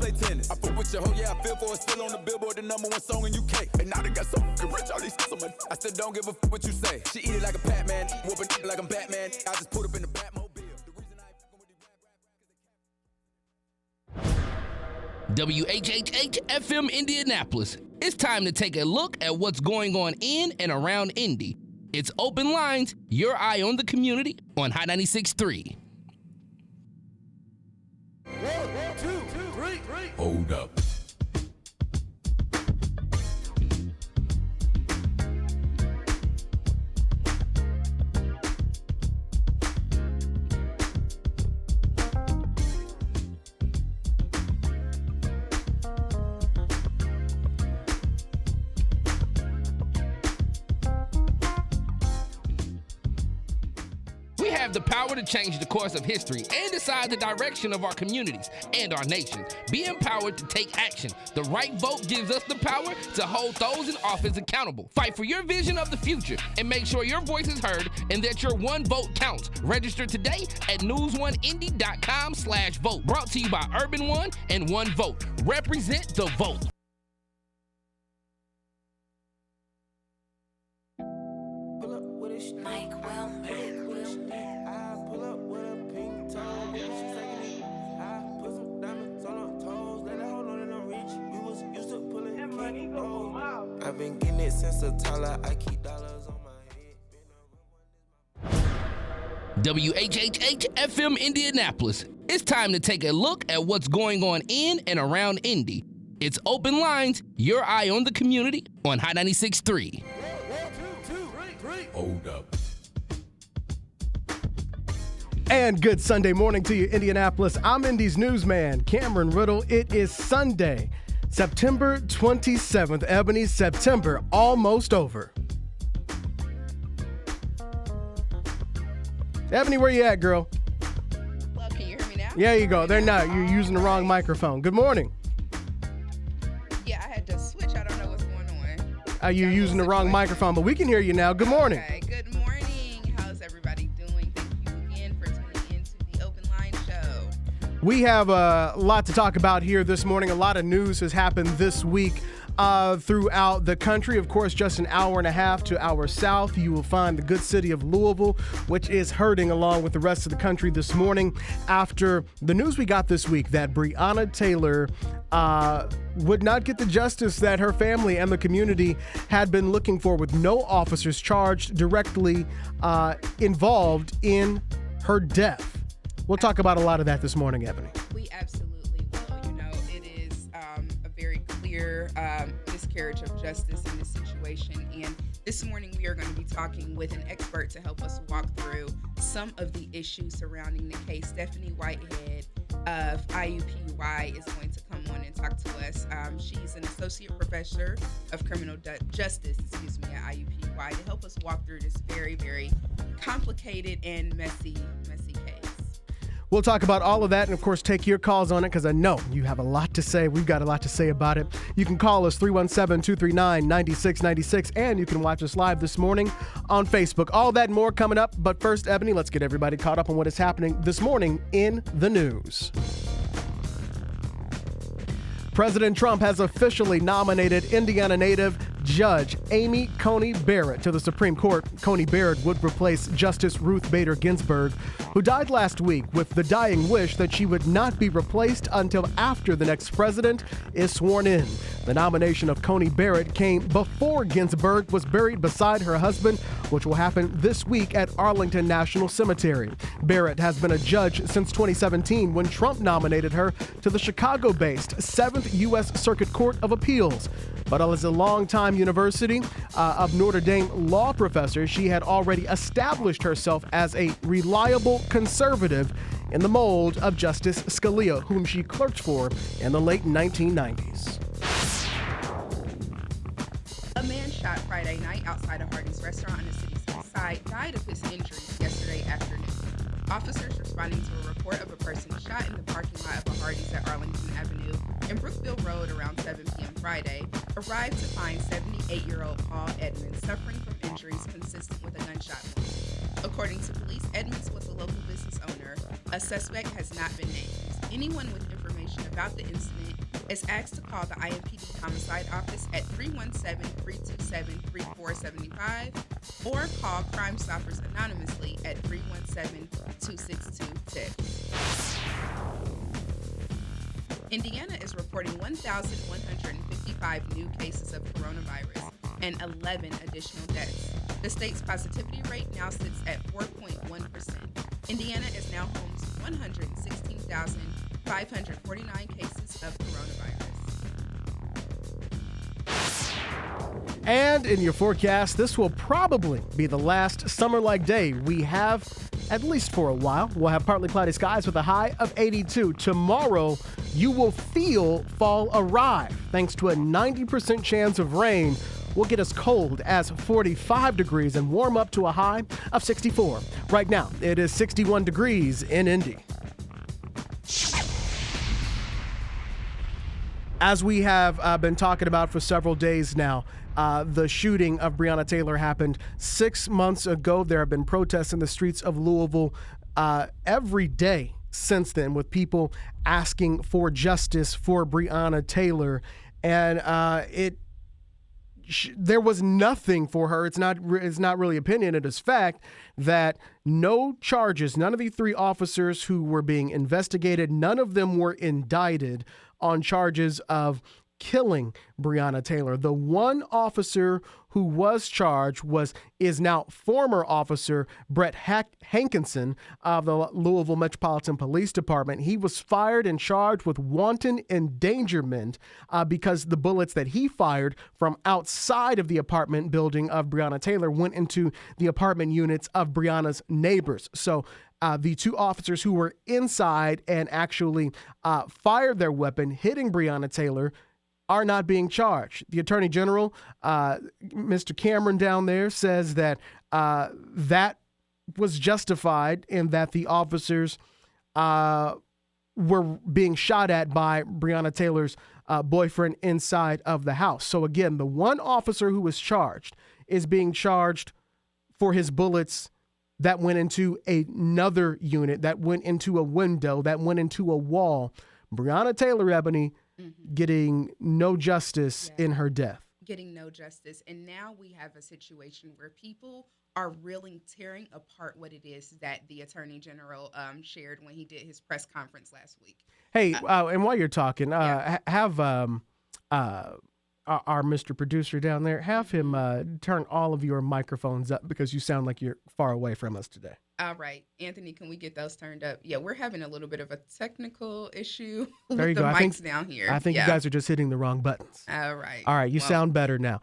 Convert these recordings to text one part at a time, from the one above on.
play tennis. I fuck with your hoe, yeah, I feel for it. Still on the Billboard, the #1 song in UK. And now they got so fucking rich, all these so much. I still don't give a fuck what you say. She eat it like a Pac-Man, whooping like I'm Batman. I just put up in the Batmobile. WHHH FM Indianapolis. It's time to take a look at what's going on in and around Indy. It's Open Lines, your eye on the community on High 96.3. 1, 2, 3. Hold up. Have the power to change the course of history and decide the direction of our communities and our nation. Be empowered to take action. The right vote gives us the power to hold those in office accountable. Fight for your vision of the future and make sure your voice is heard and that your one vote counts. Register today at news1indy.com/vote. Brought to you by Urban One and One Vote. Represent the vote. I've been getting it since a toddler. I keep dollars on my head. WHHH FM Indianapolis. It's time to take a look at what's going on in and around Indy. It's Open Lines, your eye on the community on High 96.3. 1, 2, 3. Hold up. And good Sunday morning to you, Indianapolis. I'm Indy's newsman, Cameron Ridle. It is Sunday, September 27th. Ebony, September almost over. Ebony, where you at, girl? Well, can you hear me now? Yeah, you go. They're not. You're using the wrong microphone. Good morning. Yeah, I had to switch. I don't know what's going on. You're using the wrong microphone, but we can hear you now. Good morning. Okay, good morning. How's everybody doing? Thank you again for tuning into the Open Line Show. We have a lot to talk about here this morning. A lot of news has happened this week throughout the country. Of course, just an hour and a half to our south, you will find the good city of Louisville, which is hurting along with the rest of the country this morning after the news we got this week that Breonna Taylor would not get the justice that her family and the community had been looking for, with no officers charged directly involved in her death. We'll talk about a lot of that this morning, Ebony. We absolutely will. You know, it is a very clear miscarriage of justice in this situation. And this morning we are going to be talking with an expert to help us walk through some of the issues surrounding the case. Stephanie Whitehead of IUPUI is going to come on and talk to us. She's an associate professor of criminal justice, at IUPUI, to help us walk through this very, very complicated and messy case. We'll talk about all of that and, of course, take your calls on it because I know you have a lot to say. We've got a lot to say about it. You can call us 317-239-9696, and you can watch us live this morning on Facebook. All that and more coming up. But first, Ebony, let's get everybody caught up on what is happening this morning in the news. President Trump has officially nominated Indiana native Judge Amy Coney Barrett to the Supreme Court. Coney Barrett would replace Justice Ruth Bader Ginsburg, who died last week, with the dying wish that she would not be replaced until after the next president is sworn in. The nomination of Coney Barrett came before Ginsburg was buried beside her husband, which will happen this week at Arlington National Cemetery. Barrett has been a judge since 2017 when Trump nominated her to the Chicago-based 7th U.S. Circuit Court of Appeals. But as a longtime University of Notre Dame law professor, she had already established herself as a reliable conservative in the mold of Justice Scalia, whom she clerked for in the late 1990s. A man shot Friday night outside a Hardee's restaurant on the city's east side died of his injuries yesterday afternoon. Officers responding to a report of a person shot in the parking lot of a Hardee's at Arlington Avenue and Brookville Road around 7 p.m. Friday arrived to find 78-year-old Paul Edmonds suffering from injuries consistent with a gunshot wound. According to police, Edmonds was a local business owner. A suspect has not been named. Anyone with information information about the incident is asked to call the IUPUI Homicide Office at 317-327-3475 or call Crime Stoppers anonymously at 317-262-TIPS. Indiana is reporting 1,155 new cases of coronavirus and 11 additional deaths. The state's positivity rate now sits at 4.1%. Indiana is now home to 116,549 cases of coronavirus. And in your forecast, this will probably be the last summer-like day we have, at least for a while. We'll have partly cloudy skies with a high of 82. Tomorrow, you will feel fall arrive. Thanks to a 90% chance of rain, will get us cold as 45 degrees and warm up to a high of 64. Right now, it is 61 degrees in Indy. As we have been talking about for several days now, the shooting of Breonna Taylor happened 6 months ago. There have been protests in the streets of Louisville every day since then, with people asking for justice for Breonna Taylor. And there was nothing for her. It's not really opinion. It is fact that no charges, none of the three officers who were being investigated, none of them were indicted on charges of killing Breonna Taylor. The one officer who was charged is now former officer Brett Hankinson of the Louisville Metropolitan Police Department. He was fired and charged with wanton endangerment because the bullets that he fired from outside of the apartment building of Breonna Taylor went into the apartment units of Breonna's neighbors. So the two officers who were inside and actually fired their weapon, hitting Breonna Taylor, are not being charged. The Attorney General, Mr. Cameron down there, says that that was justified in that the officers were being shot at by Breonna Taylor's boyfriend inside of the house. So again, the one officer who was charged is being charged for his bullets that went into another unit, that went into a window, that went into a wall. Breonna Taylor, Ebony, getting no justice in her death. Getting no justice. And now we have a situation where people are really tearing apart what it is that the Attorney General shared when he did his press conference last week. Hey, and while you're talking, have our Mr. Producer down there, have him turn all of your microphones up because you sound like you're far away from us today. All right. Anthony, can we get those turned up? Yeah, we're having a little bit of a technical issue there with you the go. mics down here. I think you guys are just hitting the wrong buttons. All right. All right, you sound better now.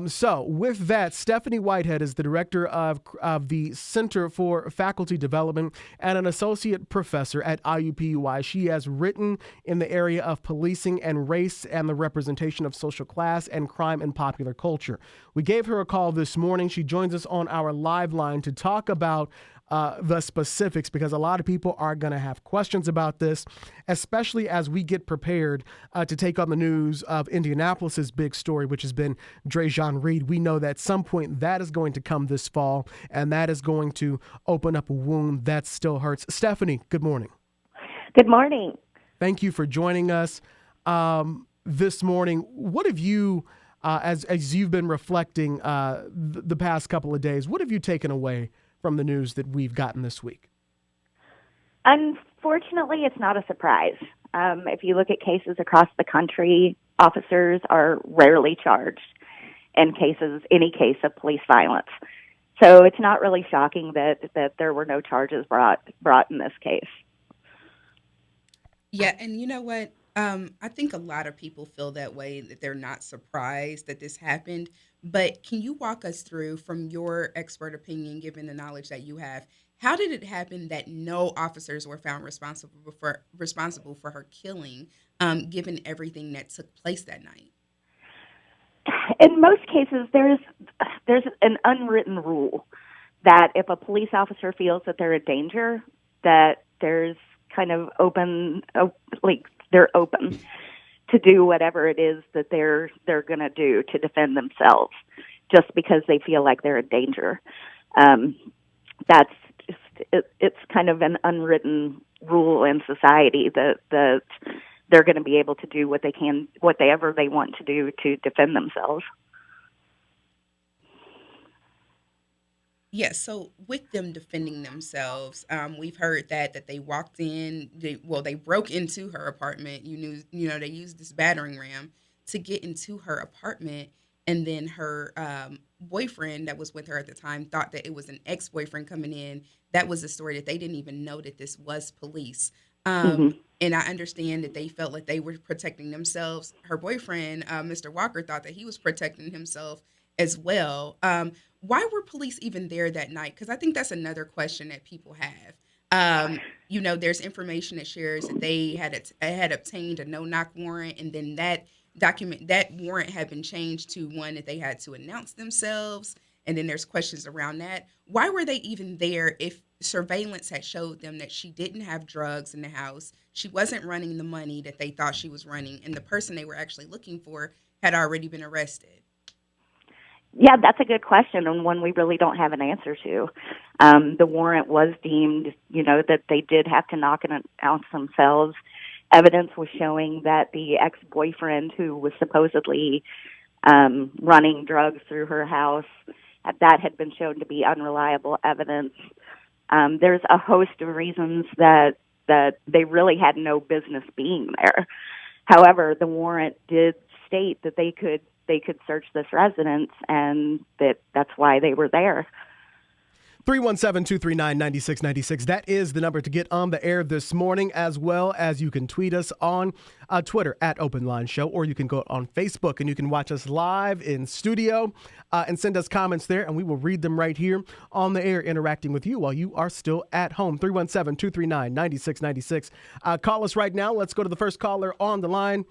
So with that, Stephanie Whitehead is the director of the Center for Faculty Development and an associate professor at IUPUI. She has written in the area of policing and race and the representation of social class and crime in popular culture. We gave her a call this morning. She joins us on our live line to talk about the specifics, because a lot of people are going to have questions about this, especially as we get prepared to take on the news of Indianapolis's big story, which has been Dre'Jon Reed. We know that at some point that is going to come this fall, and that is going to open up a wound that still hurts. Stephanie, good morning. Good morning. Thank you for joining us this morning. What have you, as you've been reflecting the past couple of days, what have you taken away from the news that we've gotten this week? Unfortunately, it's not a surprise. If you look at cases across the country, officers are rarely charged in any case of police violence. So it's not really shocking that there were no charges brought in this case. Yeah, and you know what? I think a lot of people feel that way, that they're not surprised that this happened. But can you walk us through, from your expert opinion, given the knowledge that you have, how did it happen that no officers were found responsible for her killing, given everything that took place that night? In most cases, there's an unwritten rule that if a police officer feels that they're a danger, that there's kind of they're open to do whatever it is that they're going to do to defend themselves, just because they feel like they're a danger. It's kind of an unwritten rule in society that they're going to be able to do whatever they want to do to defend themselves. Yes, so with them defending themselves, we've heard that they walked in, they broke into her apartment. They used this battering ram to get into her apartment, and then her boyfriend that was with her at the time thought that it was an ex-boyfriend coming in. That was a story that they didn't even know that this was police. Hmm. And I understand that they felt like they were protecting themselves. Her boyfriend, Mr. Walker, thought that he was protecting himself as well. Why were police even there that night? Because I think that's another question that people have. There's information that shares that they had obtained a no-knock warrant, and then that warrant had been changed to one that they had to announce themselves. And then there's questions around that. Why were they even there if surveillance had showed them that she didn't have drugs in the house, she wasn't running the money that they thought she was running, and the person they were actually looking for had already been arrested? Yeah, that's a good question, and one we really don't have an answer to. The warrant was deemed, that they did have to knock and announce themselves. Evidence was showing that the ex-boyfriend who was supposedly running drugs through her house, that had been shown to be unreliable evidence. There's a host of reasons that they really had no business being there. However, the warrant did state that they could search this residence, and that's why they were there. 317-239-9696. That is the number to get on the air this morning, as well as you can tweet us on Twitter at Open Line Show, or you can go on Facebook and you can watch us live in studio and send us comments there, and we will read them right here on the air, interacting with you while you are still at home. 317-239-9696. Call us right now. Let's go to the first caller on the line.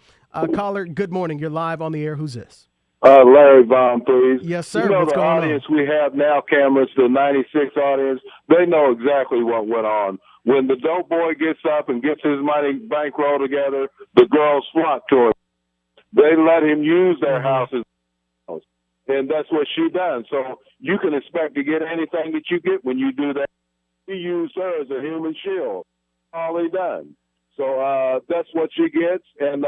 Caller, good morning. You're live on the air. Who's this? Larry Baum, please. Yes, sir. You know, what's the going audience we have now, cameras, the 96 audience, they know exactly what went on. When the dope boy gets up and gets his money bankroll together, the girls flock to him. They let him use their houses, and that's what she done. So you can expect to get anything that you get when you do that. He used her as a human shield. All he done. So that's what she gets, and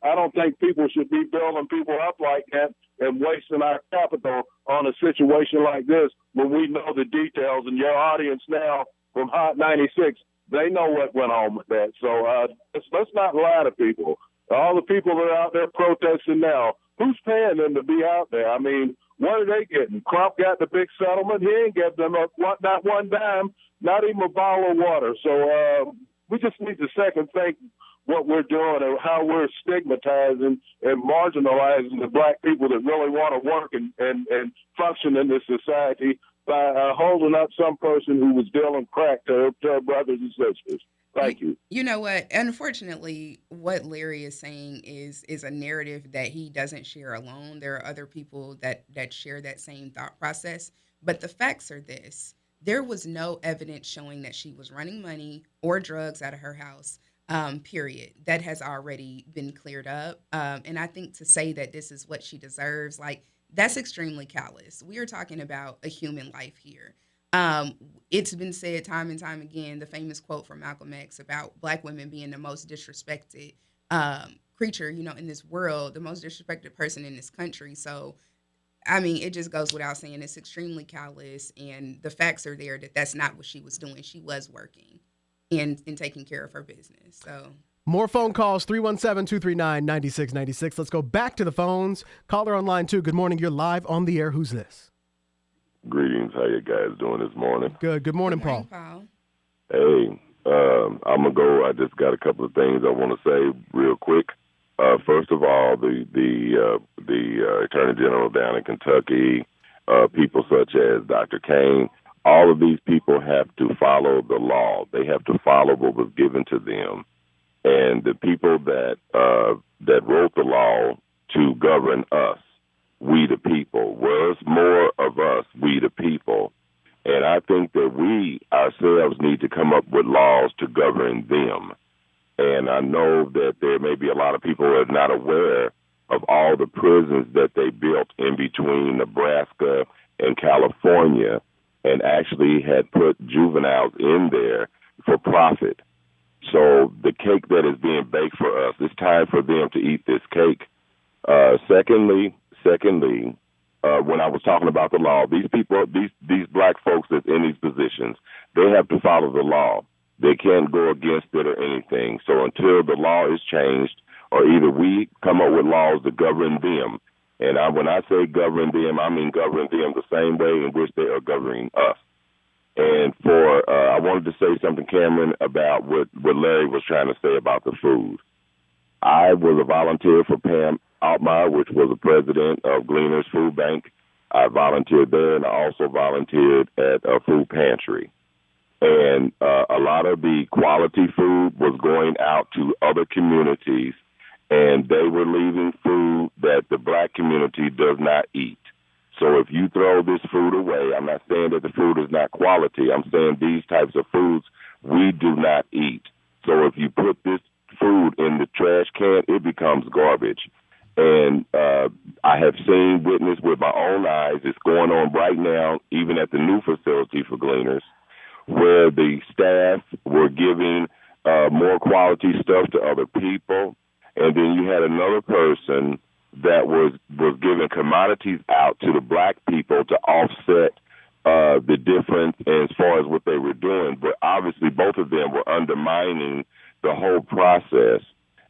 I don't think people should be building people up like that and wasting our capital on a situation like this when we know the details. And your audience now from Hot 96, they know what went on with that. So let's not lie to people. All the people that are out there protesting now, who's paying them to be out there? I mean, what are they getting? Crump got the big settlement. He ain't getting them not one dime, not even a bottle of water. So we just need to second think what we're doing and how we're stigmatizing and marginalizing the black people that really want to work and function in this society by holding up some person who was dealing crack to her brothers and sisters. Thank you. You know what? Unfortunately, what Larry is saying is a narrative that he doesn't share alone. There are other people that share that same thought process. But the facts are this. There was no evidence showing that she was running money or drugs out of her house. Period. That has already been cleared up. And I think to say that this is what she deserves, that's extremely callous. We are talking about a human life here. It's been said time and time again, the famous quote from Malcolm X about black women being the most disrespected creature, in this world, the most disrespected person in this country. So, I mean, it just goes without saying it's extremely callous, and the facts are there that that's not what she was doing. She was working and taking care of her business. So More phone calls, 317-239-9696. Let's go back to the phones. Caller on line 2. Good morning. You're live on the air. Who's this? Greetings. How you guys doing this morning? Good. Good morning, Paul. Hey, I'm going to go. I just got a couple of things I want to say real quick. First of all, the Attorney General down in Kentucky, people such as Dr. Kane, all of these people have to follow the law. They have to follow what was given to them. And the people that wrote the law to govern us, we the people, was more of us, we the people. And I think that we ourselves need to come up with laws to govern them. And I know that there may be a lot of people who are not aware of all the prisons that they built in between Nebraska and California, and actually had put juveniles in there for profit. So the cake that is being baked for us, it's time for them to eat this cake. Secondly, when I was talking about the law, these people, these black folks that's in these positions, they have to follow the law. They can't go against it or anything. So until the law is changed, or either we come up with laws to govern them, and when I say govern them, I mean govern them the same way in which they are governing us. And I wanted to say something, Cameron, about what Larry was trying to say about the food. I was a volunteer for Pam Altmaier, which was the president of Gleaners Food Bank. I volunteered there, and I also volunteered at a food pantry. And a lot of the quality food was going out to other communities, and they were leaving food that the black community does not eat. So if you throw this food away, I'm not saying that the food is not quality. I'm saying these types of foods we do not eat. So if you put this food in the trash can, it becomes garbage. And I have witnessed with my own eyes, it's going on right now, even at the new facility for Gleaners, where the staff were giving more quality stuff to other people. And then you had another person that was giving commodities out to the black people to offset the difference as far as what they were doing. But obviously both of them were undermining the whole process.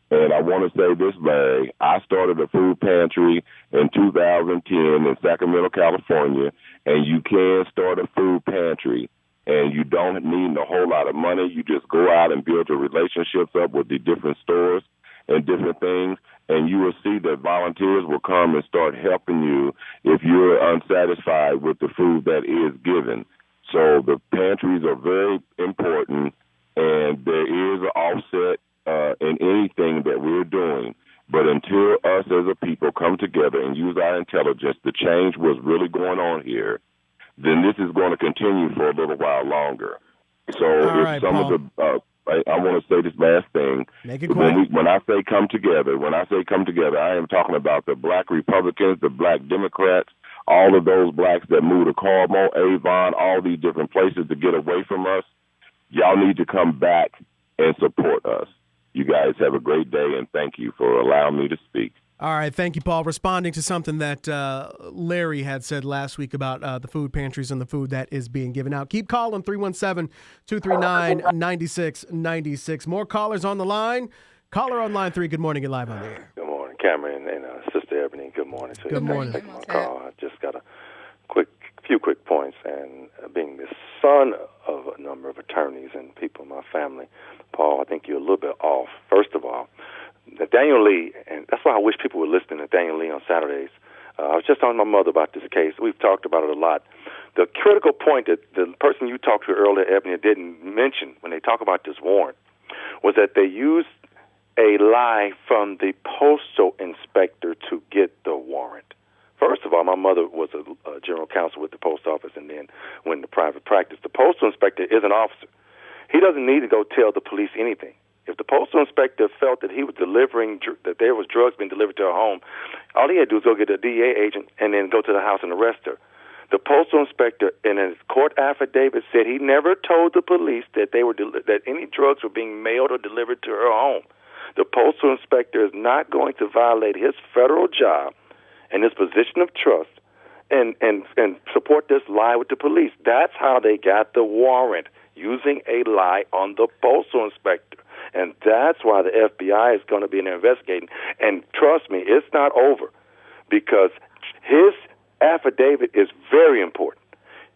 And I want to say this, Larry, I started a food pantry in 2010 in Sacramento, California, and you can start a food pantry. And you don't need a whole lot of money. You just go out and build your relationships up with the different stores and different things, and you will see that volunteers will come and start helping you if you're unsatisfied with the food that is given. So the pantries are very important, and there is an offset in anything that we're doing. But until us as a people come together and use our intelligence, the change was really going on here, then this is going to continue for a little while longer. So if some Paul. of the I want to say this last thing. Make it quick. When I say come together, I am talking about the black Republicans, the black Democrats, all of those blacks that moved to Carmel, Avon, all these different places to get away from us. Y'all need to come back and support us. You guys have a great day, and thank you for allowing me to speak. All right. Thank you, Paul. Responding to something that Larry had said last week about the food pantries and the food that is being given out. Keep calling 317-239-9696. More callers on the line. Caller on line 3. Good morning. You're live on the air. Good morning, Cameron and Sister Ebony. Good morning to you. Good morning. Thanks for taking my call. I just got a few quick points. And being the son of a number of attorneys and people in my family, Paul, I think you're a little bit off. First of all, Daniel Lee, and that's why I wish people were listening to Daniel Lee on Saturdays. I was just talking to my mother about this case. We've talked about it a lot. The critical point that the person you talked to earlier, Ebony, didn't mention when they talk about this warrant was that they used a lie from the postal inspector to get the warrant. First of all, my mother was a general counsel with the post office and then went into private practice. The postal inspector is an officer. He doesn't need to go tell the police anything. If the postal inspector felt that he was that there was drugs being delivered to her home, all he had to do was go get a DA agent and then go to the house and arrest her. The postal inspector in his court affidavit said he never told the police that that any drugs were being mailed or delivered to her home. The postal inspector is not going to violate his federal job and his position of trust and support this lie with the police. That's how they got the warrant, using a lie on the postal inspector. And that's why the FBI is going to be investigating. And trust me, it's not over, because his affidavit is very important.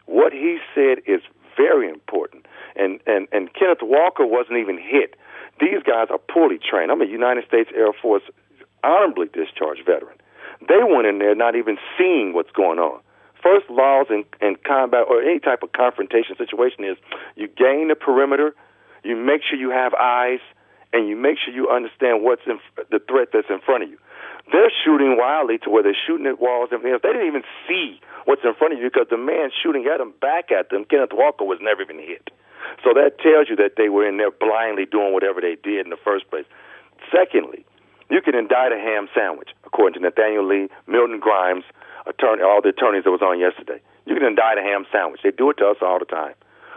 What he said is very important. And Kenneth Walker wasn't even hit. These guys are poorly trained. I'm a United States Air Force honorably discharged veteran. They went in there not even seeing what's going on. First laws in combat or any type of confrontation situation is you gain the perimeter, you make sure you have eyes, and you make sure you understand what's the threat that's in front of you. They're shooting wildly to where they're shooting at walls and everything else. They didn't even see what's in front of you because the man shooting at them, back at them, Kenneth Walker, was never even hit. So that tells you that they were in there blindly doing whatever they did in the first place. Secondly, you can indict a ham sandwich, according to Nathaniel Lee, Milton Grimes, all the attorneys that was on yesterday. You can indict a ham sandwich. They do it to us all the time.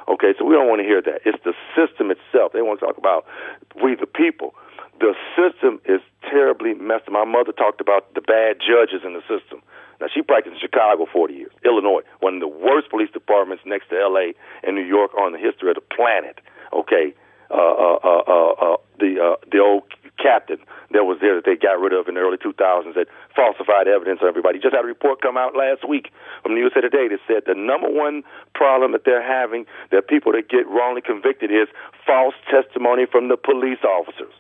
Okay, so we don't want to hear that. It's the system itself. They want to talk about we the people. The system is terribly messed up. My mother talked about the bad judges in the system. Now, she practiced in Chicago 40 years, Illinois, one of the worst police departments next to L.A. and New York on the history of the planet. Okay, the old captain that was there that they got rid of in the early 2000s that falsified evidence on everybody. Just had a report come out last week from the USA Today that said the number one problem that they're having, that people that get wrongly convicted, is false testimony from the police officers.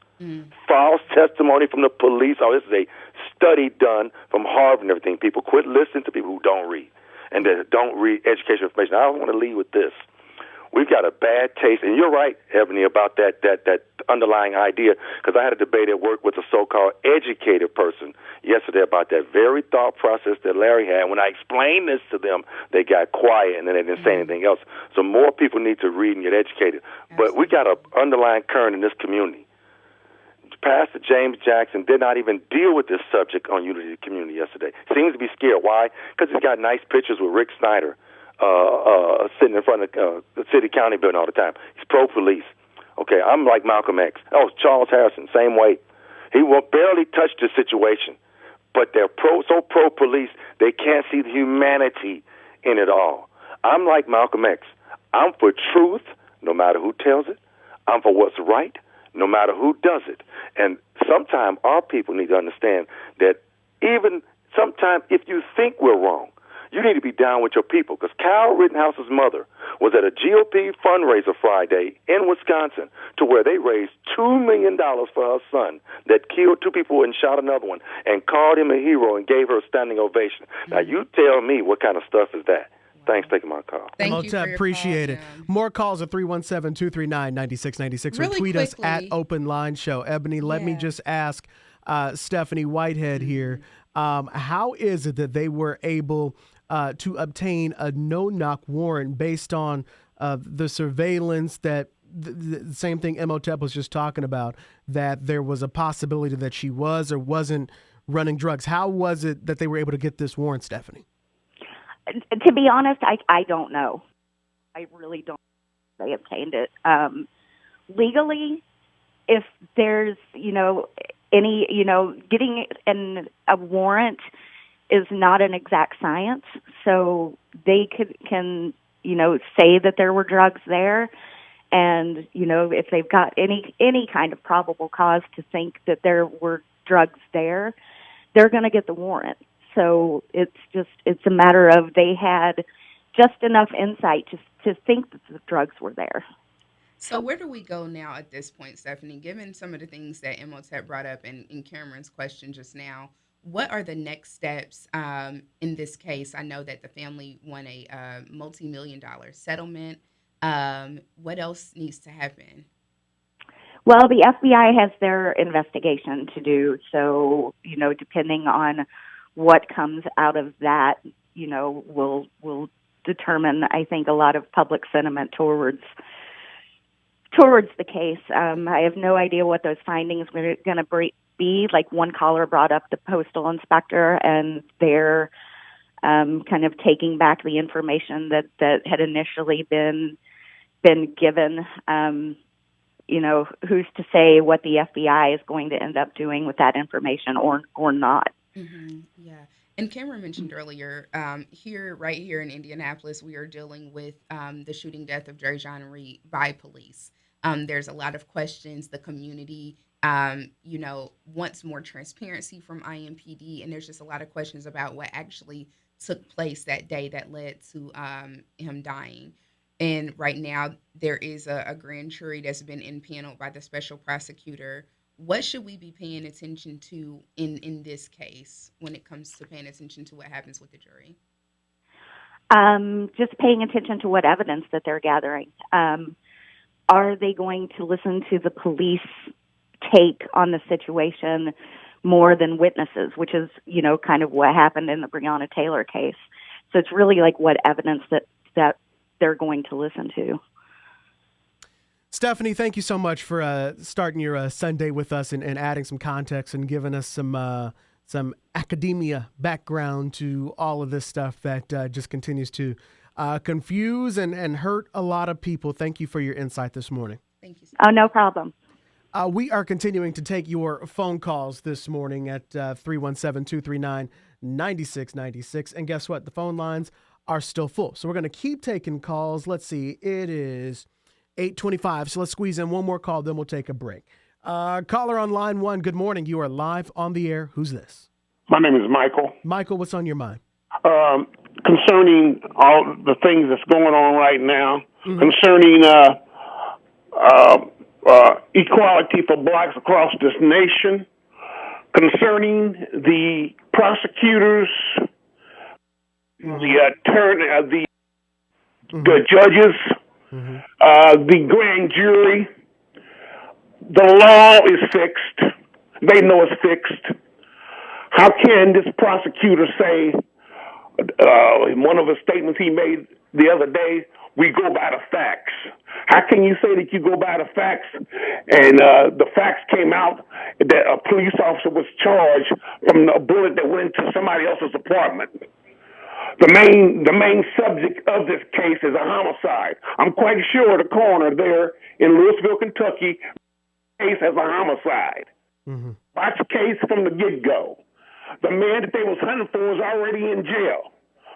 False testimony from the police officers. This is a study done from Harvard and everything. People quit listening to people who don't read and that don't read educational information. I want to lead with this. We've got a bad taste, and you're right, Ebony, about that underlying idea, because I had a debate at work with a so-called educated person yesterday about that very thought process that Larry had. When I explained this to them, they got quiet, and then they didn't say anything else. So more people need to read and get educated. But we got an underlying current in this community. Pastor James Jackson did not even deal with this subject on Unity Community yesterday. Seems to be scared. Why? Because he's got nice pictures with Rick Snyder sitting in front of the city-county building all the time. He's pro-police. Okay, I'm like Malcolm X. Oh, Charles Harrison, same way. He will barely touch the situation, but they're so pro-police, they can't see the humanity in it all. I'm like Malcolm X. I'm for truth, no matter who tells it. I'm for what's right, no matter who does it. And sometimes our people need to understand that even sometimes if you think we're wrong, you need to be down with your people, because Kyle Rittenhouse's mother was at a GOP fundraiser Friday in Wisconsin to where they raised $2 million for her son that killed 2 people and shot another one and called him a hero and gave her a standing ovation. Now, you tell me what kind of stuff is that. Thanks for taking my call. Thank you for your appreciate call, it. Jim. More calls at 317-239-9696 or Really tweet us at quickly. Open Line Show. Ebony, let me just ask Stephanie Whitehead here, how is it that they were able to obtain a no-knock warrant based on the surveillance that the same thing Imhotep was just talking about, that there was a possibility that she was or wasn't running drugs? How was it that they were able to get this warrant, Stephanie? To be honest, I don't know. I really don't know if they obtained it. Legally, if there's, any, getting a warrant is not an exact science. So they can say that there were drugs there. And, if they've got any kind of probable cause to think that there were drugs there, they're going to get the warrant. So it's a matter of they had just enough insight to think that the drugs were there. So where do we go now at this point, Stephanie? Given some of the things that Imhotep brought up in Cameron's question just now, what are the next steps in this case? I know that the family won a multi-million-dollar settlement. What else needs to happen? Well, the FBI has their investigation to do. So, depending on what comes out of that, will determine, I think, a lot of public sentiment towards the case. I have no idea what those findings are going to be. Like, one caller brought up the postal inspector, and they're kind of taking back the information that had initially been given. Who's to say what the FBI is going to end up doing with that information or not? Mm-hmm. Yeah. And Cameron mentioned earlier, right here in Indianapolis, we are dealing with the shooting death of Dre'Jon Reed by police. There's a lot of questions. The community, wants more transparency from IMPD, and there's just a lot of questions about what actually took place that day that led to him dying. And right now, there is a grand jury that's been impaneled by the special prosecutor. What should we be paying attention to in this case when it comes to paying attention to what happens with the jury? Just paying attention to what evidence that they're gathering. Are they going to listen to the police take on the situation more than witnesses, which is, kind of what happened in the Breonna Taylor case. So it's really like what evidence that they're going to listen to. Stephanie, thank you so much for starting your Sunday with us and adding some context and giving us some academia background to all of this stuff that just continues to confuse and hurt a lot of people. Thank you for your insight this morning. Thank you. Oh, no problem. We are continuing to take your phone calls this morning at 317-239-9696. And guess what? The phone lines are still full. So we're going to keep taking calls. Let's see. It is 8:25. So let's squeeze in one more call, then we'll take a break. Caller on line 1, good morning. You are live on the air. Who's this? My name is Michael. Michael, what's on your mind? Concerning all the things that's going on right now, concerning equality for blacks across this nation, concerning the prosecutors, the attorney, the judges, the grand jury. The law is fixed. They know it's fixed. How can this prosecutor say, in one of the statements he made the other day, we go by the facts? How can you say that you go by the facts and the facts came out that a police officer was charged from a bullet that went to somebody else's apartment? The main subject of this case is a homicide. I'm quite sure the coroner there in Louisville, Kentucky, case as a homicide. Watch the case from the get-go. The man that they was hunting for was already in jail.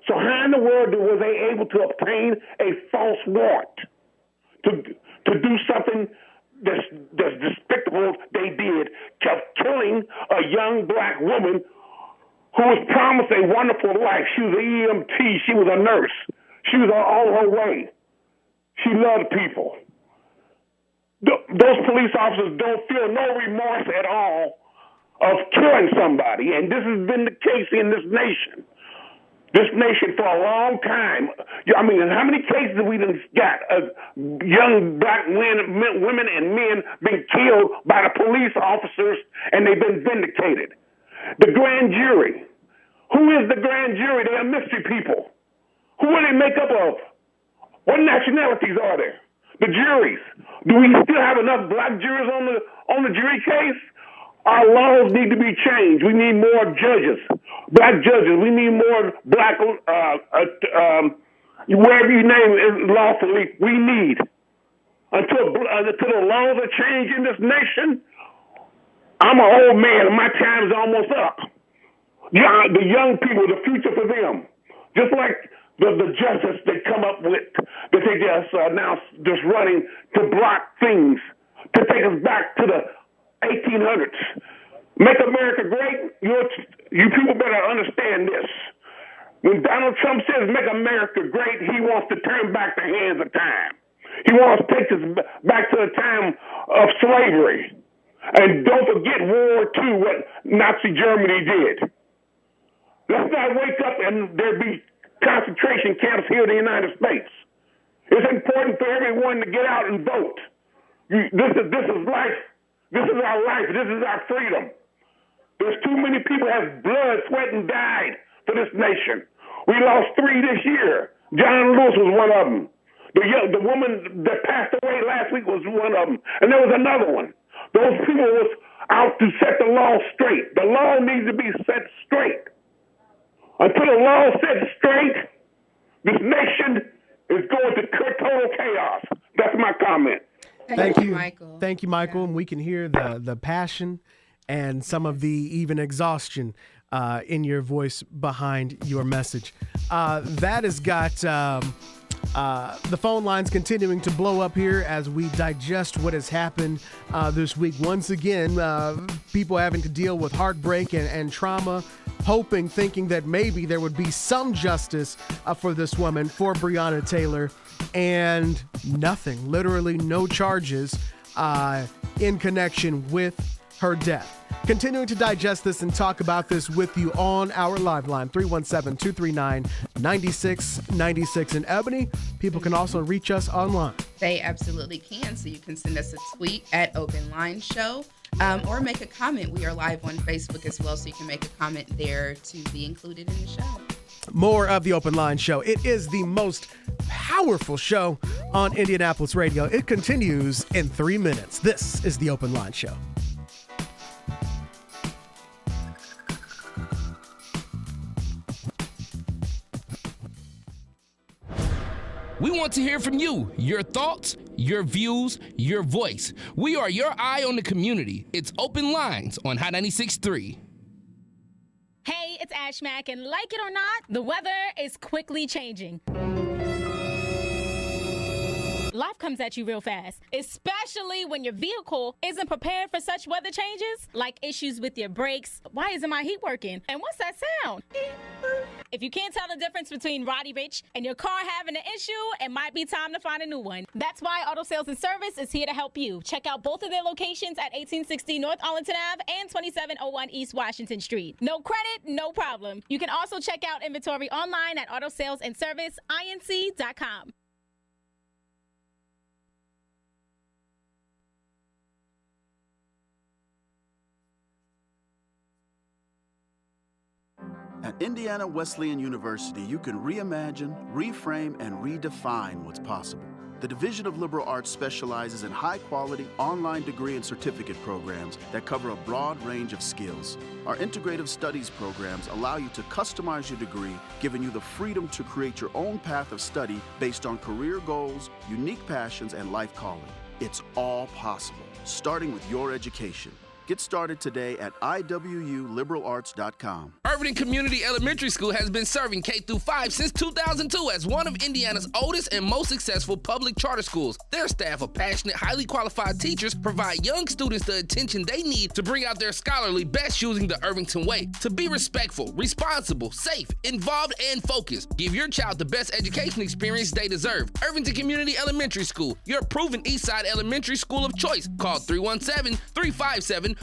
So how in the world was they able to obtain a false warrant to do something that's despicable they did, killing a young black woman who was promised a wonderful life? She was an EMT. She was a nurse. She was on her way. She loved people. Those police officers don't feel no remorse at all of killing somebody, and this has been the case in this nation. This nation for a long time. I mean, how many cases have we got of young black women and men being killed by the police officers, and they've been vindicated? The grand jury. Who is the grand jury? They are mystery people. Who are they make up of? What nationalities are there? The juries. Do we still have enough black jurors on the jury case? Our laws need to be changed. We need more judges, black judges. We need more black, wherever you name it lawfully, we need. Until the laws are changed in this nation, I'm an old man and my time's almost up. The young people, the future for them. Just like the justice they come up with, that they just announced, just running to block things, to take us back to the 1800s. Make America great. You people better understand this. When Donald Trump says make America great, he wants to turn back the hands of time. He wants to take us back to the time of slavery. And don't forget World War II, what Nazi Germany did. Let's not wake up and there be concentration camps here in the United States. It's important for everyone to get out and vote. This is life. This is our life. This is our freedom. There's too many people have blood, sweat, and died for this nation. We lost 3 this year. John Lewis was one of them. The woman that passed away last week was one of them. And there was another one. Those people was out to set the law straight. The law needs to be set straight. Until the law is set straight, this nation is going to total chaos. That's my comment. Thank you, Michael. Thank you, Michael. Yeah. And we can hear the passion and some of the even exhaustion in your voice behind your message. That has got the phone lines continuing to blow up here as we digest what has happened this week. Once again, people having to deal with heartbreak and trauma, thinking that maybe there would be some justice for this woman, for Breonna Taylor, and nothing, literally no charges in connection with her death. Continuing to digest this and talk about this with you on our live line, 317-239-9696. And Ebony, people can also reach us online. They absolutely can. So you can send us a tweet at Open Line Show or make a comment. We are live on Facebook as well, so you can make a comment there to be included in the show. More of the Open Line Show. It is the most powerful show on Indianapolis radio. It continues in 3 minutes. This is the Open Line Show. We want to hear from you, your thoughts, your views, your voice. We are your eye on the community. It's Open Lines on Hot 96.3. Hey, it's Ash Mack, and like it or not, the weather is quickly changing. Life comes at you real fast, especially when your vehicle isn't prepared for such weather changes, like issues with your brakes. Why isn't my heat working? And what's that sound? If you can't tell the difference between Roddy Rich and your car having an issue, it might be time to find a new one. That's why Auto Sales and Service is here to help you. Check out both of their locations at 1860 North Arlington Ave and 2701 East Washington Street. No credit, no problem. You can also check out inventory online at autosalesandserviceinc.com. At Indiana Wesleyan University, you can reimagine, reframe, and redefine what's possible. The Division of Liberal Arts specializes in high-quality online degree and certificate programs that cover a broad range of skills. Our integrative studies programs allow you to customize your degree, giving you the freedom to create your own path of study based on career goals, unique passions, and life calling. It's all possible, starting with your education. Get started today at IWULiberalArts.com. Irving Community Elementary School has been serving K-5 since 2002 as one of Indiana's oldest and most successful public charter schools. Their staff of passionate, highly qualified teachers provide young students the attention they need to bring out their scholarly best using the Irvington way. To be respectful, responsible, safe, involved, and focused. Give your child the best education experience they deserve. Irvington Community Elementary School, your proven Eastside elementary school of choice. Call 317-357-5359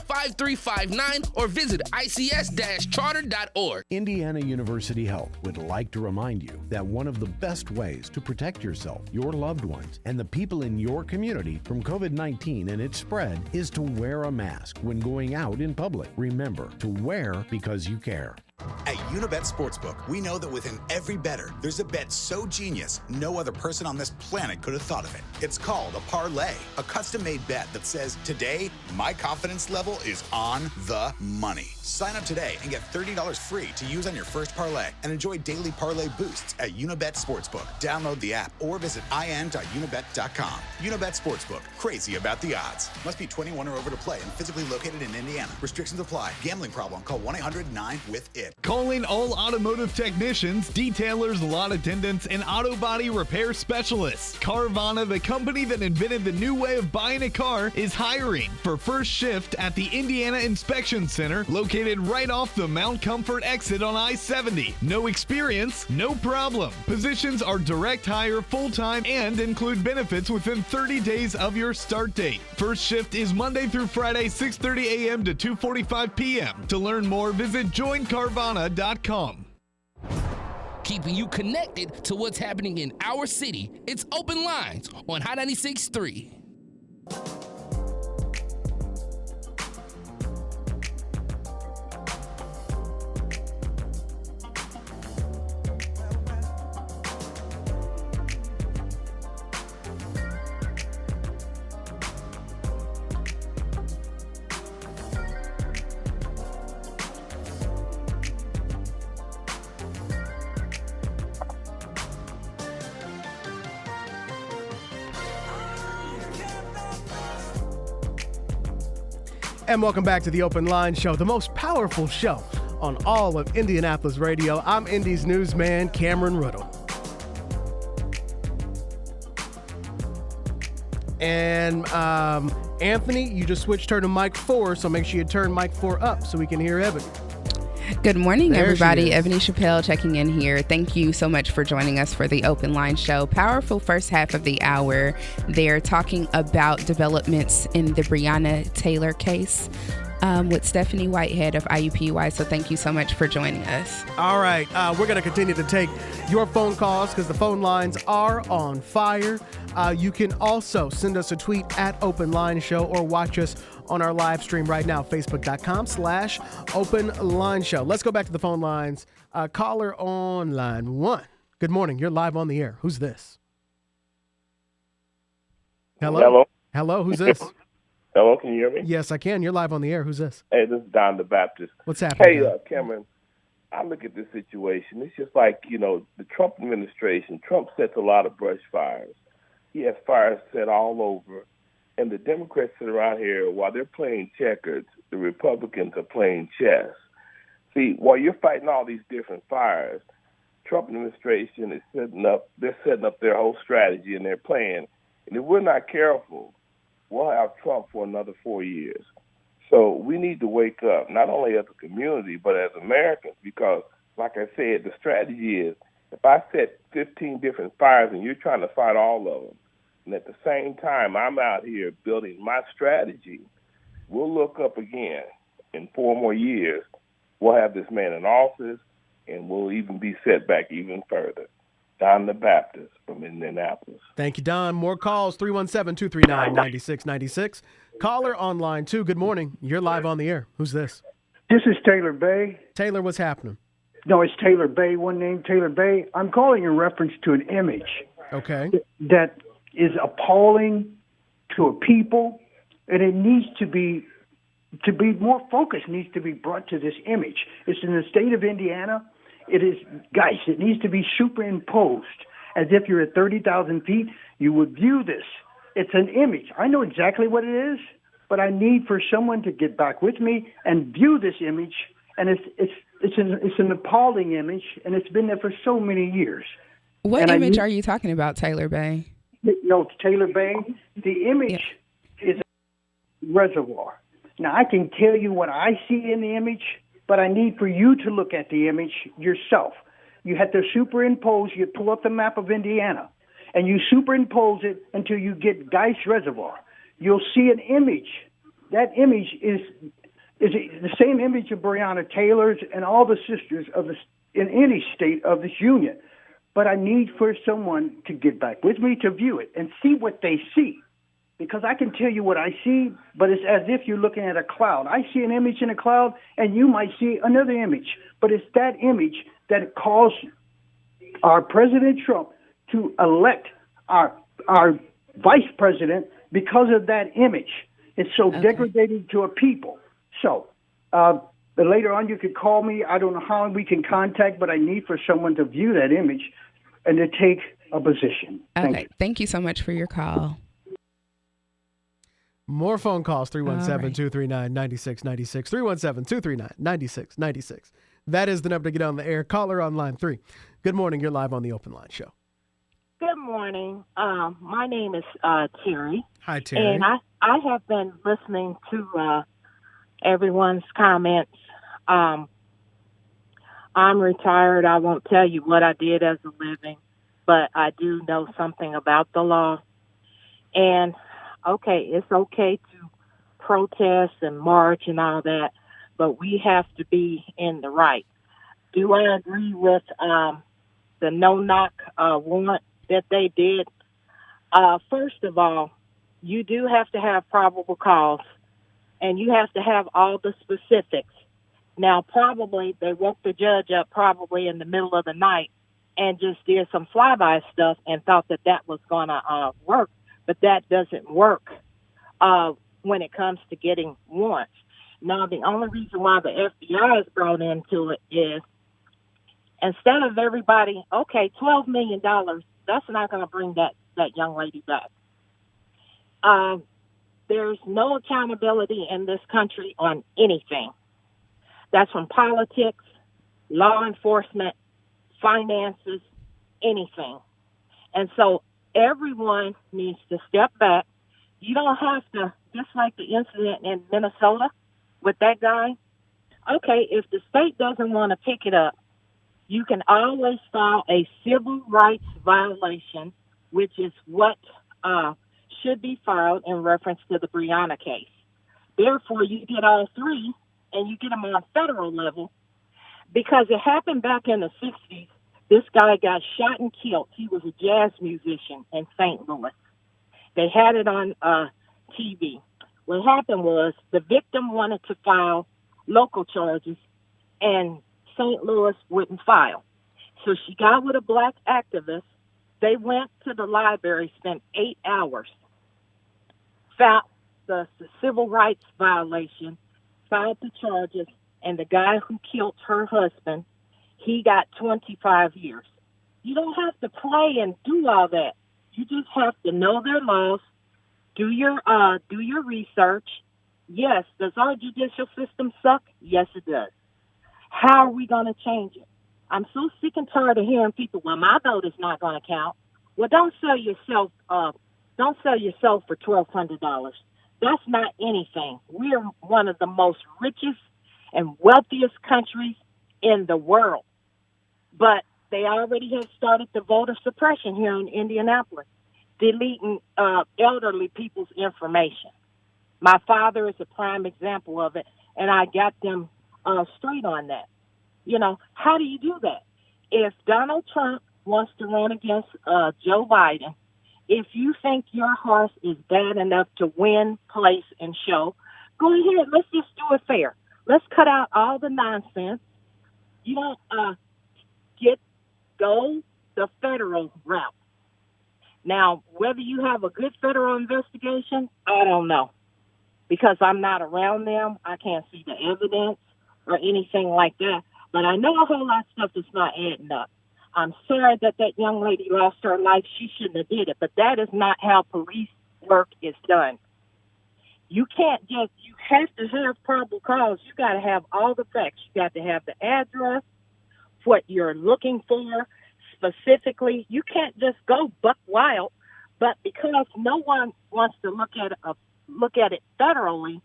or visit ics-charter.org. Indiana University Health would like to remind you that one of the best ways to protect yourself, your loved ones, and the people in your community from COVID-19 and its spread is to wear a mask when going out in public. Remember, to wear because you care. At Unibet Sportsbook, we know that within every bettor, there's a bet so genius, no other person on this planet could have thought of it. It's called a parlay, a custom-made bet that says, today, my confidence level is on the money. Sign up today and get $30 free to use on your first parlay and enjoy daily parlay boosts at Unibet Sportsbook. Download the app or visit in.unibet.com. Unibet Sportsbook, crazy about the odds. Must be 21 or over to play and physically located in Indiana. Restrictions apply. Gambling problem? Call 1-800-9-WITH-IT. Calling all automotive technicians, detailers, lot attendants, and auto body repair specialists. Carvana, the company that invented the new way of buying a car, is hiring for first shift at the Indiana Inspection Center, located right off the Mount Comfort exit on I-70. No experience, no problem. Positions are direct hire, full-time, and include benefits within 30 days of your start date. First shift is Monday through Friday, 6:30 a.m. to 2:45 p.m. To learn more, visit joincarvana.com. Keeping you connected to what's happening in our city. It's Open Lines on Hot 96.3. And welcome back to the Open Line Show, the most powerful show on all of Indianapolis radio. I'm Indy's newsman, Cameron Ridle. And Anthony, you just switched her to mic 4, so make sure you turn mic 4 up so we can hear Ebony. Good morning, There everybody. she is. Ebony Chappel checking in here. Thank you so much for joining us for the Open Line Show. Powerful first half of the hour. They're talking about developments in the Breonna Taylor case with Stephanie Whitehead of IUPUI. So thank you so much for joining us. All right, we're going to continue to take your phone calls because the phone lines are on fire. You can also send us a tweet at Open Line Show or watch us on our live stream right now, facebook.com/Open Line Show. Let's go back to the phone lines. Caller on line 1. Good morning. You're live on the air. Who's this? Hello? Hello, who's this? Hello, can you hear me? Yes, I can. You're live on the air. Who's this? Hey, this is Don the Baptist. What's happening? Hey, Cameron, I look at this situation, it's just like, the Trump administration. Trump sets a lot of brush fires. He has fires set all over. And the Democrats sit around here while they're playing checkers, the Republicans are playing chess. See, while you're fighting all these different fires, Trump administration is setting up their whole strategy and their plan. And if we're not careful, we'll have Trump for another 4 years. So we need to wake up, not only as a community, but as Americans, because, like I said, the strategy is if I set 15 different fires and you're trying to fight all of them, and at the same time I'm out here building my strategy, we'll look up again in 4 more years. We'll have this man in office, and we'll even be set back even further. Don the Baptist from Indianapolis. Thank you, Don. More calls, 317-239-9696. Caller on line 2. Good morning. You're live on the air. Who's this? This is Taylor Bay. Taylor, what's happening? No, it's Taylor Bay, one name, Taylor Bay. I'm calling in reference to an image. Okay. That is appalling to a people, and it needs to be more focus needs to be brought to this image. It's in the state of Indiana. It is, guys, it needs to be superimposed as if you're at 30,000 feet. You would view this. It's an image. I know exactly what it is, but I need for someone to get back with me and view this image. And it's an appalling image, and it's been there for so many years. What image are you talking about, Taylor Bay? No, Taylor Bay. The image is a reservoir. Now, I can tell you what I see in the image, but I need for you to look at the image yourself. You have to superimpose, you pull up the map of Indiana, and you superimpose it until you get Geist Reservoir. You'll see an image. That image is the same image of Breonna Taylor's and all the sisters in any state of this union. But I need for someone to get back with me to view it and see what they see. Because I can tell you what I see, but it's as if you're looking at a cloud. I see an image in a cloud, and you might see another image. But it's that image that caused our President Trump to elect our vice president because of that image. It's so degrading to a people. So later on you could call me. I don't know how we can contact, but I need for someone to view that image and to take a position. Okay. Thank you so much for your call. More phone calls, 317-239-9696. 317-239-9696. That is the number to get on the air. Caller on line 3. Good morning. You're live on the Open Line Show. Good morning. My name is Terry. Hi, Terry. And I have been listening to everyone's comments. I'm retired. I won't tell you what I did as a living, but I do know something about the law. And okay, it's okay to protest and march and all that, but we have to be in the right. Do I agree with the no-knock warrant that they did? First of all, you do have to have probable cause, and you have to have all the specifics. Now, probably they woke the judge up probably in the middle of the night and just did some flyby stuff and thought that was going to work. But that doesn't work when it comes to getting warrants. Now, the only reason why the FBI is brought into it is instead of everybody, okay, $12 million, that's not going to bring that young lady back. There's no accountability in this country on anything. That's from politics, law enforcement, finances, anything. And so everyone needs to step back. You don't have to, just like the incident in Minnesota with that guy. Okay, if the state doesn't want to pick it up, you can always file a civil rights violation, which is what should be filed in reference to the Breonna case. Therefore, you get all three, and you get them on federal level, because it happened back in the 60s. This guy got shot and killed. He was a jazz musician in St. Louis. They had it on TV. What happened was the victim wanted to file local charges, and St. Louis wouldn't file. So she got with a black activist. They went to the library, spent 8 hours, filed the civil rights violation, filed the charges, and the guy who killed her husband He got 25 years. You don't have to pray and do all that. You just have to know their laws, do your research. Yes, does our judicial system suck? Yes, it does. How are we going to change it? I'm so sick and tired of hearing people, well, my vote is not going to count. Well, don't sell yourself for $1,200. That's not anything. We're one of the most richest and wealthiest countries in the world. But they already have started the voter suppression here in Indianapolis, deleting elderly people's information. My father is a prime example of it, and I got them straight on that. You know, how do you do that? If Donald Trump wants to run against Joe Biden, if you think your horse is bad enough to win, place, and show, go ahead. Let's just do it fair. Let's cut out all the nonsense. You don't go the federal route. Now, whether you have a good federal investigation, I don't know. Because I'm not around them, I can't see the evidence or anything like that. But I know a whole lot of stuff that's not adding up. I'm sorry that young lady lost her life. She shouldn't have did it. But that is not how police work is done. You can't you have to have probable cause. You got to have all the facts. You got to have the address, what you're looking for specifically. You can't just go buck wild. But because no one wants to look at it federally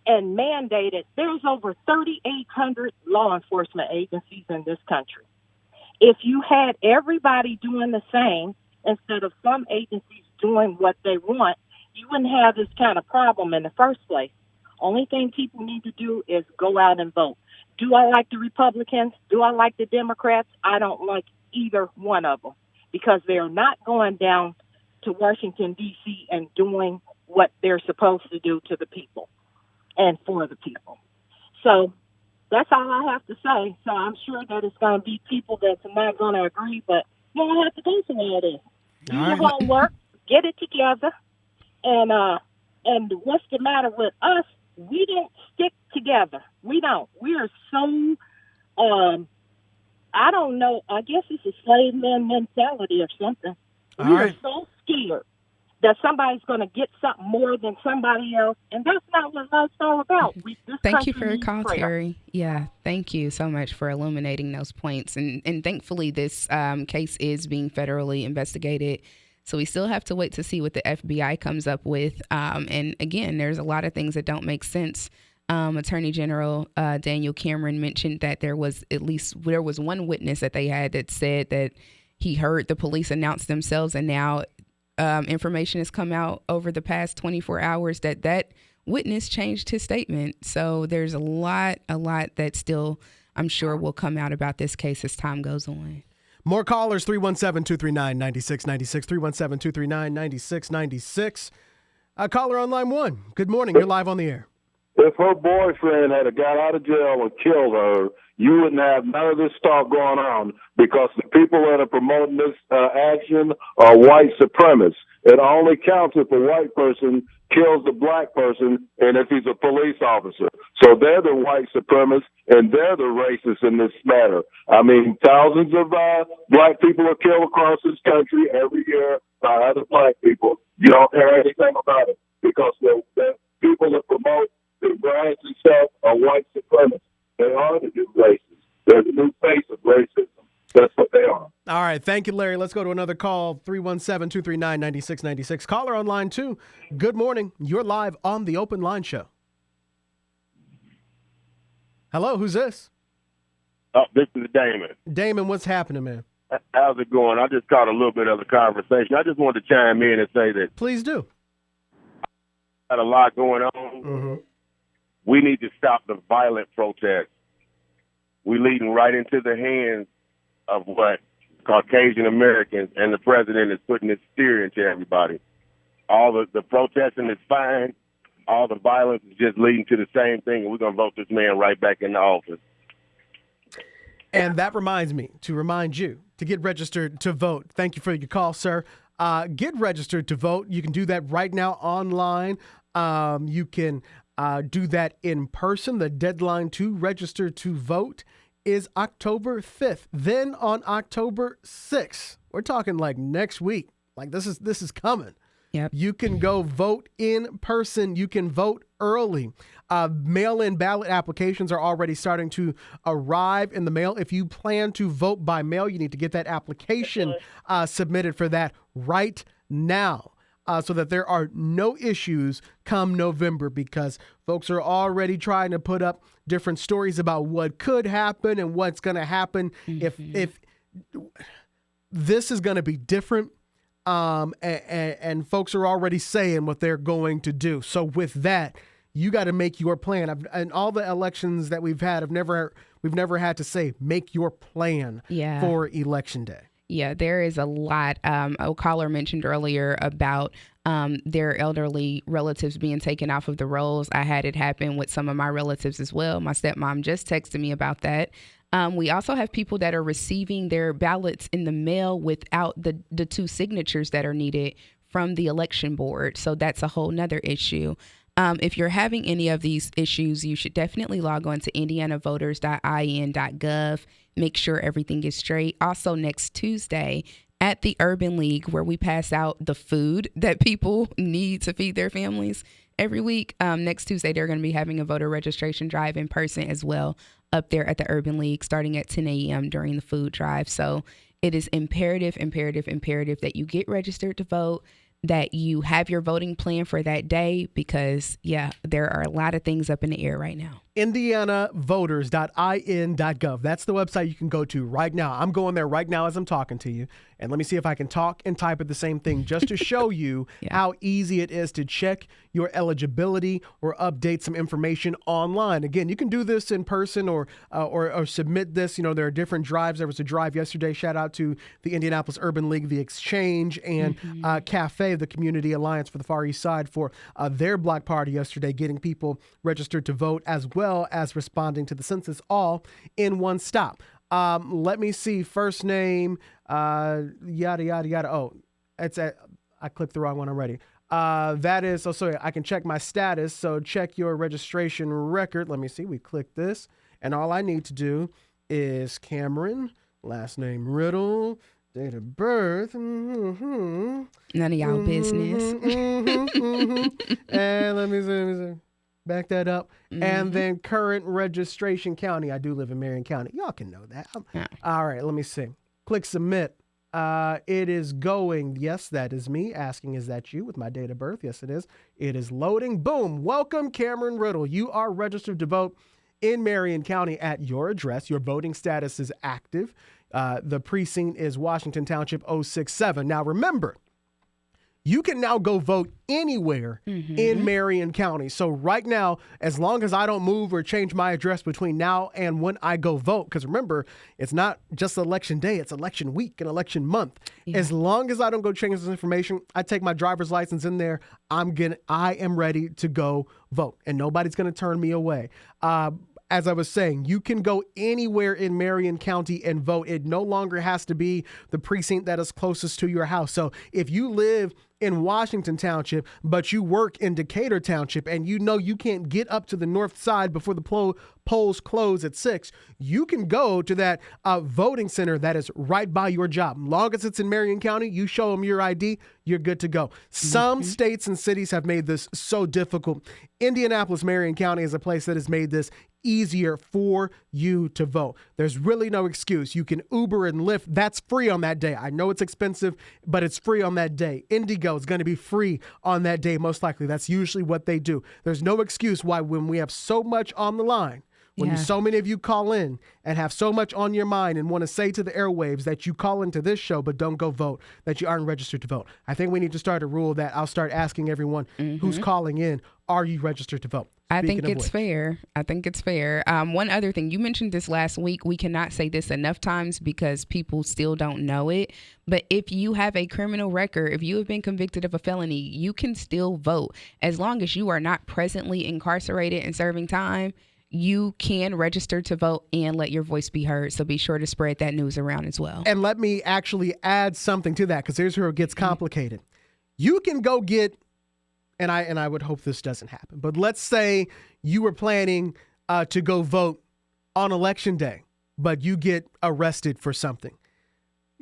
and mandate it, there's over 3,800 law enforcement agencies in this country. If you had everybody doing the same instead of some agencies doing what they want, you wouldn't have this kind of problem in the first place. Only thing people need to do is go out and vote. Do I like the Republicans? Do I like the Democrats? I don't like either one of them because they're not going down to Washington, D.C. and doing what they're supposed to do to the people and for the people. So that's all I have to say. So I'm sure that it's going to be people that's not going to agree, but you don't have to go through all this. Do your homework, get it together, and what's the matter with us? We don't stick together. We don't. We are so, I don't know, I guess it's a slave man mentality or something. We are so scared that somebody's going to get something more than somebody else, and that's not what life's all about. Thank you for your call, Terry. Yeah, thank you so much for illuminating those points. And thankfully, this case is being federally investigated. So we still have to wait to see what the FBI comes up with. And again, there's a lot of things that don't make sense. Attorney General Daniel Cameron mentioned that there was one witness that they had that said that he heard the police announce themselves, and now information has come out over the past 24 hours that witness changed his statement. So there's a lot that still, I'm sure, will come out about this case as time goes on. More callers, 317-239-9696, 317-239-9696. Caller on line one. Good morning. You're live on the air. If her boyfriend had got out of jail and killed her, you wouldn't have none of this stuff going on because the people that are promoting this action are white supremacists. It only counts if a white person kills the black person and if he's a police officer. So they're the white supremacists and they're the racists in this matter. I mean, thousands of black people are killed across this country every year by other black people. You don't hear anything about it because the people that promote the brands themselves are white supremacists. They are the new racists. They're the new face of racism. That's what they are. All right. Thank you, Larry. Let's go to another call, 317-239-9696. Caller on line two. Good morning. You're live on the Open Line Show. Hello, who's this? Oh, this is Damon. Damon, what's happening, man? How's it going? I just caught a little bit of the conversation. I just wanted to chime in and say that. Please do. Got a lot going on. Mm-hmm. We need to stop the violent protests. We're leading right into the hands of what Caucasian Americans and the president is putting his fear into everybody. All the protesting is fine. All the violence is just leading to the same thing, and we're going to vote this man right back into office. And that reminds me to remind you to get registered to vote. Thank you for your call, sir. Get registered to vote. You can do that right now online. You can do that in person. The deadline to register to vote is October 5th. Then on October 6th, we're talking like next week. Like this is coming. Yep. You can go vote in person. You can vote early. Mail-in ballot applications are already starting to arrive in the mail. If you plan to vote by mail, you need to get that application submitted for that right now. So that there are no issues come November, because folks are already trying to put up different stories about what could happen and what's going to happen if this is going to be different. And folks are already saying what they're going to do. So with that, you got to make your plan. And all the elections that we've had, we've never had to say make your plan for Election Day. Yeah, there is a lot. A caller mentioned earlier about their elderly relatives being taken off of the rolls. I had it happen with some of my relatives as well. My stepmom just texted me about that. We also have people that are receiving their ballots in the mail without the 2 signatures that are needed from the election board. So that's a whole nother issue. If you're having any of these issues, you should definitely log on to indianavoters.in.gov. Make sure everything is straight. Also, next Tuesday at the Urban League, where we pass out the food that people need to feed their families every week. Next Tuesday, they're going to be having a voter registration drive in person as well up there at the Urban League, starting at 10 a.m. during the food drive. So it is imperative that you get registered to vote, that you have your voting plan for that day, because, there are a lot of things up in the air right now. indianavoters.in.gov. That's the website you can go to right now. I'm going there right now as I'm talking to you. And let me see if I can talk and type at the same thing, just to show you how easy it is to check your eligibility or update some information online. Again, you can do this in person or submit this. You know, there are different drives. There was a drive yesterday. Shout out to the Indianapolis Urban League, the Exchange, and Cafe, the Community Alliance for the Far East Side, for their block party yesterday, getting people registered to vote as well as responding to the census, all in one stop. Let me see. First name, yada, yada, yada. Oh, I clicked the wrong one already. That is, so I can check my status. So check your registration record. Let me see. We click this. And all I need to do is Cameron, last name Ridle, date of birth. None of y'all business. And let me see. Back that up. And then current registration county. I do live in Marion County. Y'all can know that. All right, let me see. Click submit. It is going. Yes, that is me asking, is that you, with my date of birth? Yes, it is. It is loading. Boom. Welcome, Cameron Ridle. You are registered to vote in Marion County at your address. Your voting status is active. The precinct is Washington Township 067. Now, remember, you can now go vote anywhere in Marion County. So right now, as long as I don't move or change my address between now and when I go vote, because remember, it's not just election day, it's election week and election month. Yeah. As long as I don't go change this information, I take my driver's license in there, I am ready to go vote, and nobody's going to turn me away. As I was saying, you can go anywhere in Marion County and vote. It no longer has to be the precinct that is closest to your house. So if you live in Washington Township, but you work in Decatur Township, and you know you can't get up to the north side before the polls close at 6, you can go to that voting center that is right by your job. As long as it's in Marion County, you show them your ID, you're good to go. Some states and cities have made this so difficult. Indianapolis, Marion County is a place that has made this easier for you to vote. There's really no excuse. You can Uber and Lyft. That's free on that day. I know it's expensive, but it's free on that day. Indigo is going to be free on that day, most likely. That's usually what they do. There's no excuse why, when we have so much on the line, when so many of you call in and have so much on your mind and want to say to the airwaves that you call into this show but don't go vote, that you aren't registered to vote. I think we need to start a rule that I'll start asking everyone who's calling in, are you registered to vote? I think it's fair. One other thing, you mentioned this last week. We cannot say this enough times because people still don't know it. But if you have a criminal record, if you have been convicted of a felony, you can still vote. As long as you are not presently incarcerated and serving time, you can register to vote and let your voice be heard. So be sure to spread that news around as well. And let me actually add something to that, because here's where it gets complicated. You can go get, and I would hope this doesn't happen, but let's say you were planning to go vote on Election Day. but you get arrested for something,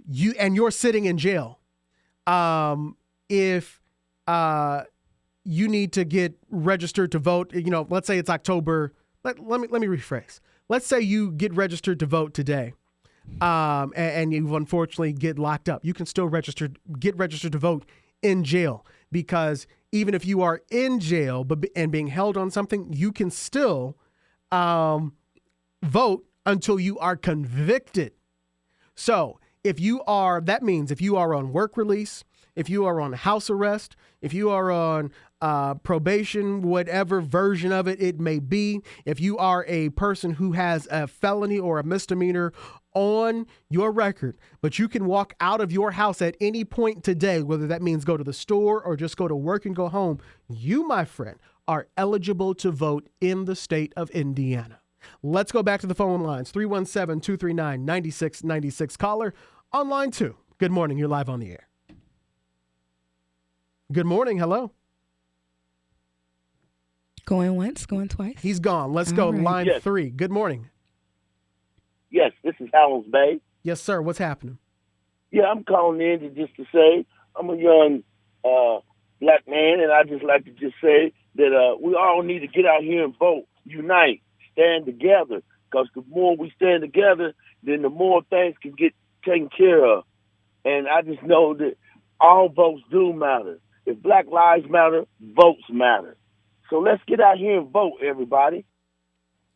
you're sitting in jail. If you need to get registered to vote, let's say it's October. Let me rephrase. Let's say you get registered to vote today, and you unfortunately get locked up. You can still get registered to vote in jail, because even if you are in jail and being held on something, you can still vote until you are convicted. So that means if you are on work release, if you are on house arrest, if you are on probation, whatever version of it may be, if you are a person who has a felony or a misdemeanor on your record, but you can walk out of your house at any point today, whether that means go to the store or just go to work and go home, you, my friend, are eligible to vote in the state of Indiana. Let's go back to the phone lines. 317-239-9696. Caller on line 2. Good morning. You're live on the air. Good morning. Hello. Going once, going twice. He's gone. Let's go. Line 3. Good morning. Yes, this is Howells Bay. Yes, sir. What's happening? Yeah, I'm calling in just to say I'm a young black man, and I just like to just say that we all need to get out here and vote, unite, stand together, because the more we stand together, then the more things can get taken care of. And I just know that all votes do matter. If Black Lives Matter, votes matter. So let's get out here and vote, everybody.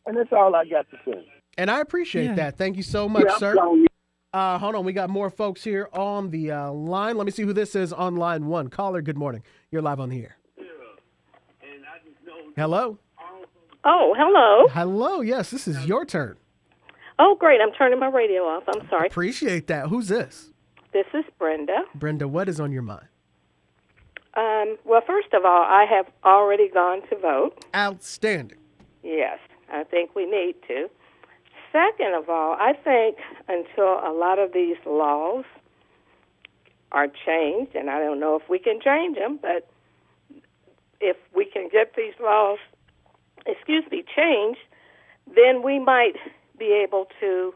And that's all I got to say. And I appreciate that. Thank you so much, sir. Hold on. We got more folks here on the line. Let me see who this is on line 1. Caller, good morning. You're live on the air. Hello. Oh, hello. Hello. Yes, this is your turn. Oh, great. I'm turning my radio off. I'm sorry. Appreciate that. Who's this? This is Brenda. Brenda, what is on your mind? Well, first of all, I have already gone to vote. Outstanding. Yes, I think we need to. Second of all, I think until a lot of these laws are changed, and I don't know if we can change them, but if we can get these laws, changed, then we might be able to,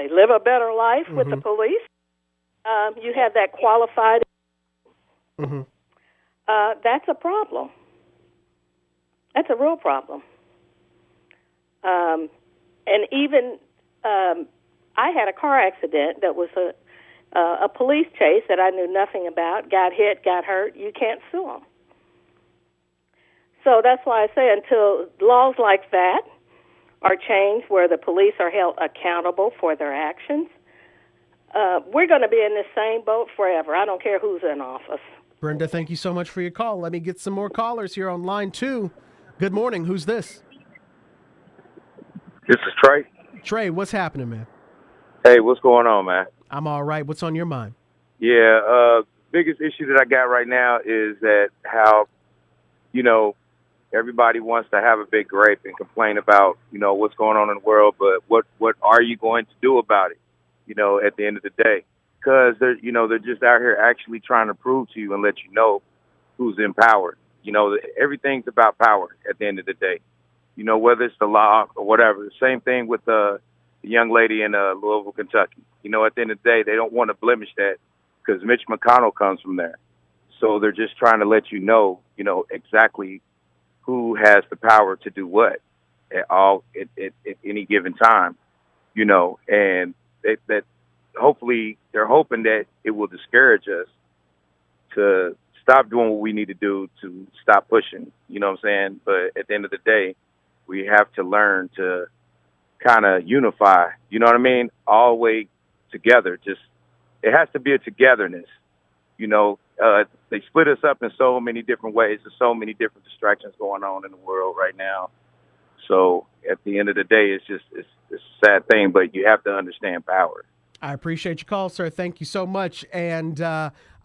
live a better life with the police. You have that qualified. That's a problem. That's a real problem. And even I had a car accident that was a police chase that I knew nothing about, got hit, got hurt. You can't sue them. So that's why I say until laws like that are changed where the police are held accountable for their actions, we're going to be in the same boat forever. I don't care who's in office. Brenda, thank you so much for your call. Let me get some more callers here on line 2. Good morning. Who's this? This is Trey. Trey, what's happening, man? Hey, what's going on, man? I'm all right. What's on your mind? Yeah, biggest issue that I got right now is that how, everybody wants to have a big gripe and complain about, what's going on in the world, but what are you going to do about it, at the end of the day? Because they're just out here actually trying to prove to you and let you know who's in power. Everything's about power at the end of the day. Whether it's the law or whatever. The same thing with the young lady in Louisville, Kentucky. At the end of the day, they don't want to blemish that because Mitch McConnell comes from there. So they're just trying to let you know exactly who has the power to do what at any given time. And that hopefully they're hoping that it will discourage us to stop doing what we need to do to stop pushing. You know what I'm saying? But at the end of the day, we have to learn to kind of unify, you know what I mean? All the way together. Just, it has to be a togetherness. They split us up in so many different ways. There's so many different distractions going on in the world right now. So at the end of the day, it's a sad thing, but you have to understand power. I appreciate your call, sir. Thank you so much. And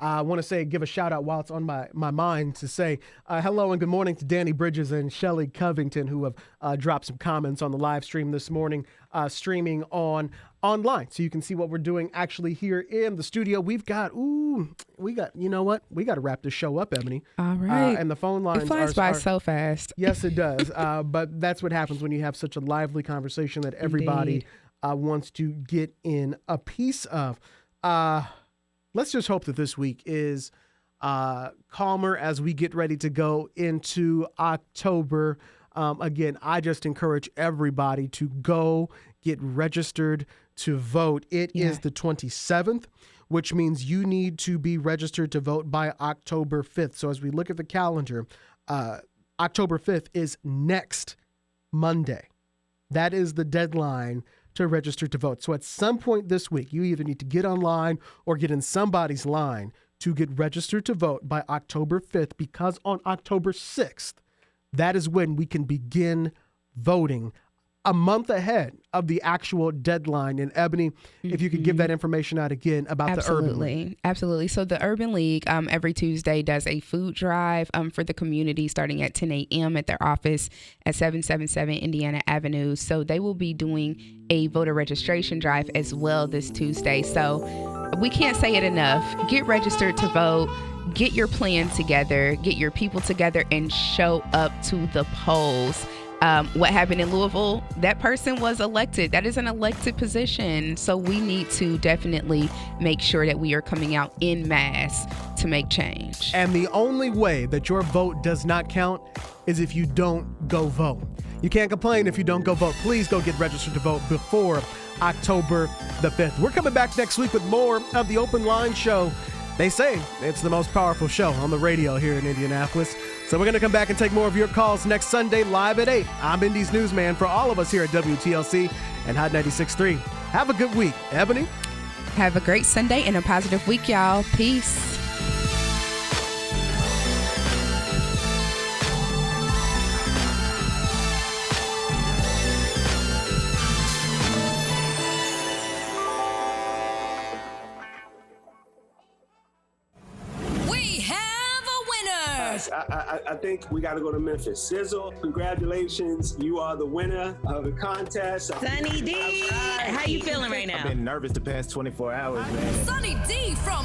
I want to give a shout out while it's on my mind to say hello and good morning to Danny Bridges and Shelly Covington, who have dropped some comments on the live stream this morning, streaming online. So you can see what we're doing actually here in the studio. We got, you know what? We got to wrap this show up, Ebony. All right. And the phone lines it flies by so fast. Yes, it does. But that's what happens when you have such a lively conversation that everybody wants to get in a piece of. Let's just hope that this week is calmer as we get ready to go into October. Again, I just encourage everybody to go get registered to vote. It is the 27th, which means you need to be registered to vote by October 5th. So as we look at the calendar, October 5th is next Monday. That is the deadline to register to vote. So at some point this week, you either need to get online or get in somebody's line to get registered to vote by October 5th, because on October 6th, that is when we can begin voting a month ahead of the actual deadline. And Ebony, if you could give that information out again about the Urban League. Absolutely. So the Urban League every Tuesday does a food drive for the community starting at 10 a.m. at their office at 777 Indiana Avenue. So they will be doing a voter registration drive as well this Tuesday. So we can't say it enough. Get registered to vote. Get your plan together. Get your people together and show up to the polls. What happened in Louisville, that person was elected. That is an elected position. So we need to definitely make sure that we are coming out en masse to make change. And the only way that your vote does not count is if you don't go vote. You can't complain if you don't go vote. Please go get registered to vote before October the 5th. We're coming back next week with more of the Open Line Show. They say it's the most powerful show on the radio here in Indianapolis. So we're going to come back and take more of your calls next Sunday live at 8. I'm Indy's newsman for all of us here at WTLC and Hot 96.3. Have a good week. Ebony? Have a great Sunday and a positive week, y'all. Peace. I think we got to go to Memphis. Sizzle, congratulations. You are the winner of the contest. Sunny D, how you feeling right now? I've been nervous the past 24 hours, man. Sunny D from